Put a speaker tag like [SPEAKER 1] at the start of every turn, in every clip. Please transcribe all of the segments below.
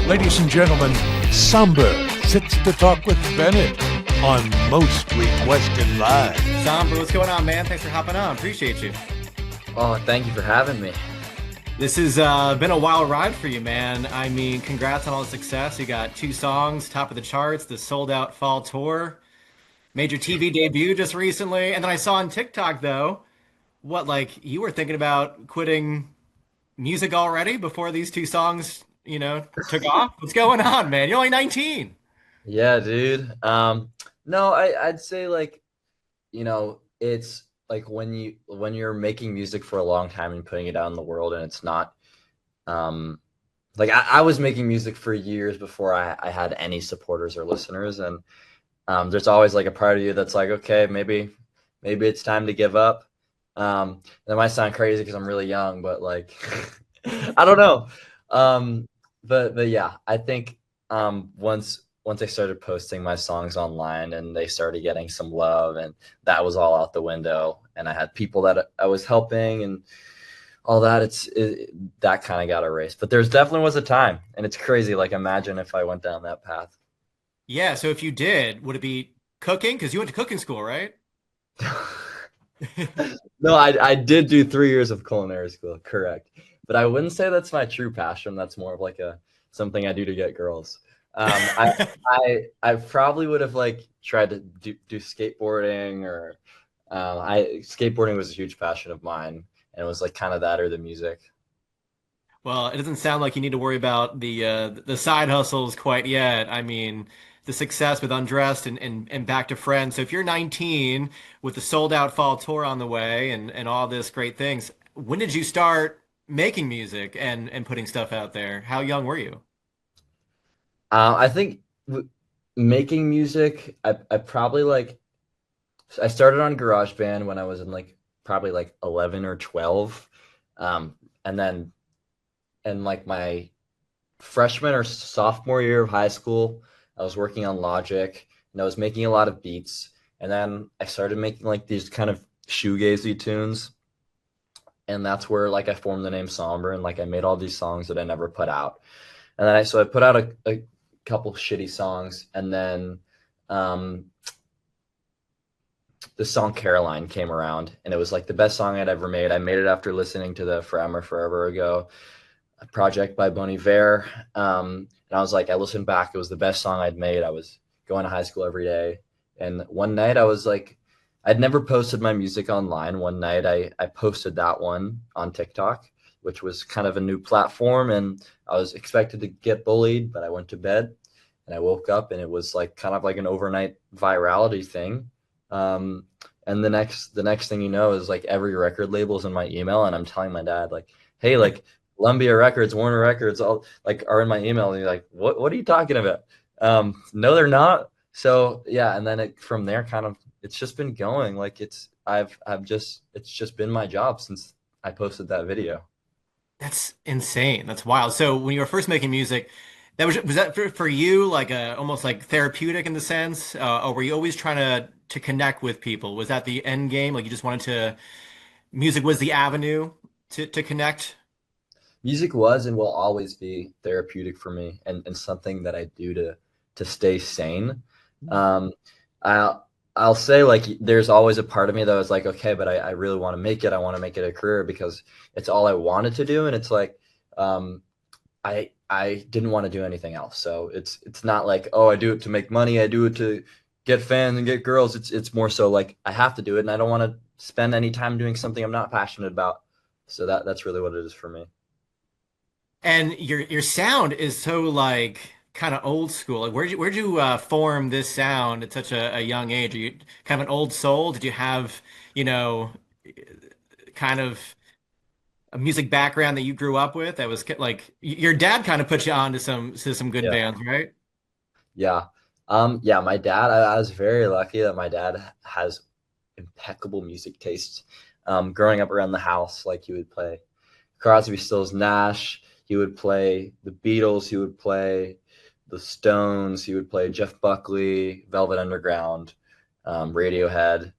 [SPEAKER 1] Ladies and gentlemen, Sombr sits to talk with Bennett on Most Requested Live.
[SPEAKER 2] Sombr, what's going on, man? Thanks for hopping on. Appreciate you.
[SPEAKER 3] Oh, thank you for having me.
[SPEAKER 2] This has been a wild ride for you, man. I mean, congrats on all the success. You got 2 songs, top of the charts, the sold out fall tour, major TV debut just recently. And then I saw on TikTok, though, like you were thinking about quitting music already before these 2 songs, took off? What's going on, man? You're only 19.
[SPEAKER 3] Yeah, dude. No, I'd say like, it's like when you're making music for a long time and putting it out in the world and it's not like I was making music for years before I had any supporters or listeners, and there's always like a part of you that's like, okay, maybe it's time to give up. That might sound crazy because I'm really young, but like I don't know. But yeah, I think once I started posting my songs online and they started getting some love, and that was all out the window, and I had people that I was helping and all that, that kind of got erased. But there's definitely was a time, and it's crazy. Like, imagine if I went down that path.
[SPEAKER 2] Yeah, so if you did, would it be cooking? Because you went to cooking school, right?
[SPEAKER 3] No, I did do 3 years of culinary school, correct. But I wouldn't say that's my true passion. That's more of like something I do to get girls. I probably would have like tried to do skateboarding, or skateboarding was a huge passion of mine, and it was like kind of that or the music.
[SPEAKER 2] Well, it doesn't sound like you need to worry about the side hustles quite yet. I mean, the success with Undressed and Back to Friends. So if you're 19 with the sold out fall tour on the way and all this great things, when did you start making music and putting stuff out there? How young were you?
[SPEAKER 3] I think making music, I probably like I started on GarageBand when I was in like probably like 11 or 12, and then in like my freshman or sophomore year of high school, I was working on Logic and I was making a lot of beats. And then I started making like these kind of shoegazy tunes. And that's where like I formed the name Sombr, and like I made all these songs that I never put out. And then I put out a couple shitty songs, and then the song Caroline came around, and it was like the best song I'd ever made. I made it after listening to the Forever Ago project by Bon Iver. And I was like, I listened back, it was the best song I'd made. I was going to high school every day. And one night I was like, I'd never posted my music online. One night I posted that one on TikTok, which was kind of a new platform. And I was expected to get bullied, but I went to bed and I woke up and it was like kind of like an overnight virality thing. And the next thing you know is like every record label's in my email, and I'm telling my dad like, hey, like Columbia Records, Warner Records, all like are in my email. And you're like, what are you talking about? No, they're not. So yeah, and then from there, kind of, it's just been going. Like it's just been my job since I posted that video.
[SPEAKER 2] That's insane. That's wild. So when you were first making music, was that for you like almost like therapeutic in the sense, or were you always trying to connect with people? Was that the end game? Like you just wanted to, music was the avenue to connect?
[SPEAKER 3] Music was and will always be therapeutic for me, and something that I do to stay sane. Um, I'll say like there's always a part of me that was like, okay, but I really want to make it. I want to make it a career because it's all I wanted to do. And it's like, I didn't want to do anything else. So it's not like, oh, I do it to make money. I do it to get fans and get girls. It's more so like I have to do it, and I don't want to spend any time doing something I'm not passionate about. So that's really what it is for me.
[SPEAKER 2] And your sound is so like kind of old school. Like where'd you form this sound at such a young age? Are you kind of an old soul? Did you have, you know, kind of a music background that you grew up with that was like your dad kind of put you on to some good
[SPEAKER 3] Yeah.
[SPEAKER 2] bands, right?
[SPEAKER 3] Yeah. Yeah, my dad, I was very lucky that my dad has impeccable music taste. Growing up around the house, like he would play Crosby, Stills, Nash. He would play the Beatles. He would play the Stones. He would play Jeff Buckley, Velvet Underground, Radiohead.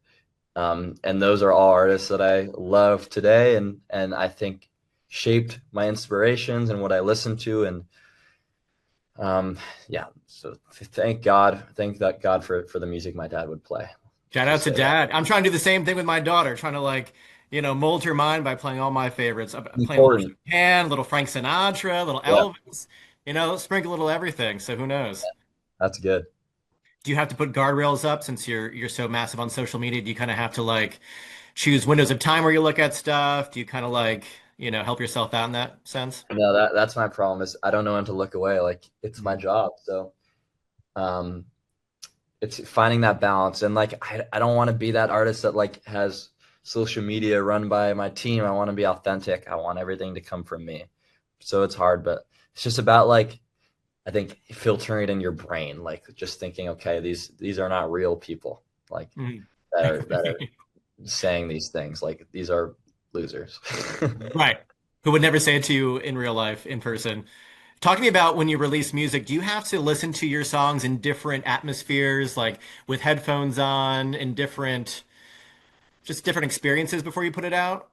[SPEAKER 3] And those are all artists that I love today, and I think shaped my inspirations and what I listen to. And Yeah. So thank God for the music my dad would play.
[SPEAKER 2] Shout out to dad. I'm trying to do the same thing with my daughter, trying to like, mold her mind by playing all my favorites. I'm playing a little
[SPEAKER 3] Important.
[SPEAKER 2] Chopin, a little Frank Sinatra, a little
[SPEAKER 3] Yeah,
[SPEAKER 2] Elvis, sprinkle a little everything. So who knows?
[SPEAKER 3] that's good.
[SPEAKER 2] Do you have to put guardrails up since you're so massive on social media? Do you kind of have to like choose windows of time where you look at stuff? Do you kind of like, help yourself out in that sense?
[SPEAKER 3] No, that's my problem is I don't know when to look away. Like it's my job. So um it's finding that balance. And like I don't want to be that artist that like has social media run by my team. I want to be authentic. I want everything to come from me. So it's hard, but it's just about like I think filtering it in your brain, like just thinking, okay, these are not real people, like
[SPEAKER 2] Mhm.
[SPEAKER 3] that are saying these things. Like these are losers.
[SPEAKER 2] Right. Who would never say it to you in real life, in person. Talk to me about when you release music. Do you have to listen to your songs in different atmospheres, like with headphones on, in just different experiences before you put it out?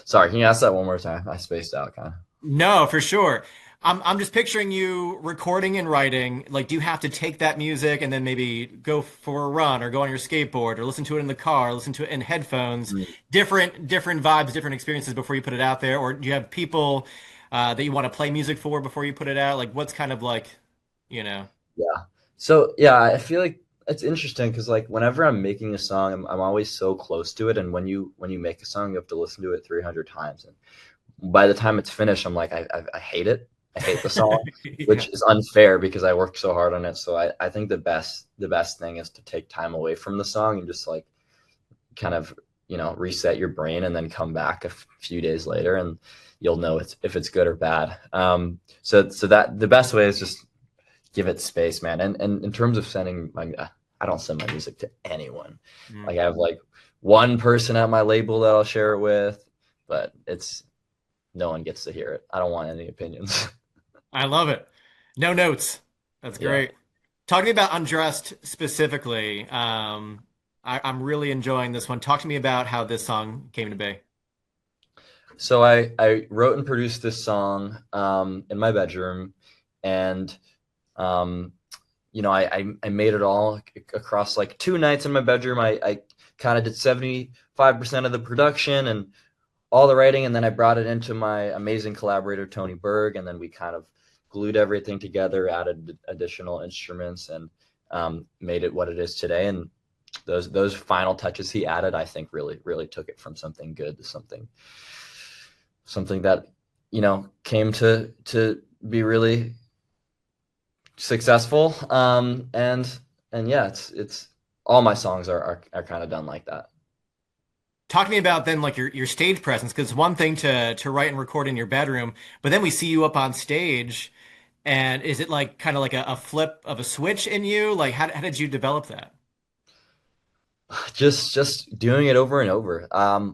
[SPEAKER 3] Sorry, can you ask that one more time? I spaced out kind of.
[SPEAKER 2] No, for sure. I'm just picturing you recording and writing. Like, do you have to take that music and then maybe go for a run or go on your skateboard or listen to it in the car, listen to it in headphones? Different vibes, different experiences before you put it out there, or do you have people that you want to play music for before you put it out? Like, what's kind of like, you know?
[SPEAKER 3] Yeah. So yeah, I feel like it's interesting because like whenever I'm making a song, I'm always so close to it, and when you make a song, you have to listen to it 300 times, and by the time it's finished, I'm like I hate it. I hate the song,
[SPEAKER 2] Yeah.
[SPEAKER 3] which is unfair because I worked so hard on it. So I think the best thing is to take time away from the song and just like kind of reset your brain and then come back a few days later and you'll know if it's good or bad. So that the best way is just give it space, man. And in terms of sending I don't send my music to anyone.
[SPEAKER 2] Mm.
[SPEAKER 3] Like I have like one person at my label that I'll share it with, but it's no one gets to hear it. I don't want any opinions.
[SPEAKER 2] I love it. No notes. That's
[SPEAKER 3] Yeah.
[SPEAKER 2] great. Talk to me about Undressed specifically. I'm really enjoying this one. Talk to me about how this song came to be.
[SPEAKER 3] So I wrote and produced this song in my bedroom, and um, I made it all across like 2 nights in my bedroom. I kind of did 75% of the production and all the writing, and then I brought it into my amazing collaborator Tony Berg, and then we kind of glued everything together, added additional instruments, and made it what it is today. And those final touches he added, I think, really took it from something good to something that came to be really successful. And yeah, it's all my songs are kind of done like that.
[SPEAKER 2] Talk to me about then like your stage presence, because it's one thing to write and record in your bedroom, but then we see you up on stage, and is it like kind of like a flip of a switch in you? Like how did you develop that?
[SPEAKER 3] Just doing it over and over.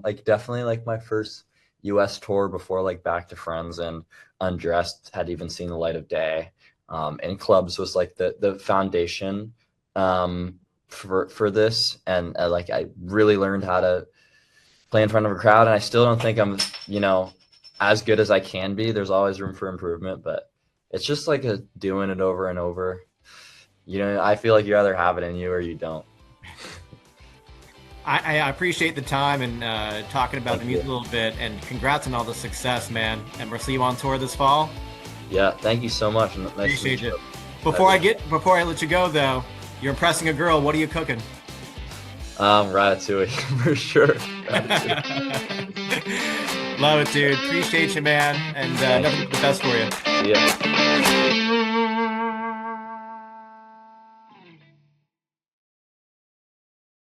[SPEAKER 3] Like definitely like my first US tour before like Back to Friends and Undressed had even seen the light of day. And clubs was like the foundation for this. And like I really learned how to play in front of a crowd, and I still don't think I'm as good as I can be. There's always room for improvement, but it's just like doing it over and over. I feel like you either have it in you or you don't.
[SPEAKER 2] I appreciate the time and talking about
[SPEAKER 3] Thank
[SPEAKER 2] the music a
[SPEAKER 3] you.
[SPEAKER 2] little bit, and congrats on all the success, man. And we'll see you on tour this fall.
[SPEAKER 3] Yeah, thank you so much. And nice to
[SPEAKER 2] Appreciate
[SPEAKER 3] meet
[SPEAKER 2] it.
[SPEAKER 3] you.
[SPEAKER 2] Before I let you go though, you're impressing a girl. What are you cooking?
[SPEAKER 3] Ratatouille for sure.
[SPEAKER 2] Love it, dude. Appreciate you, man. And nothing but the best for you.
[SPEAKER 3] Yeah.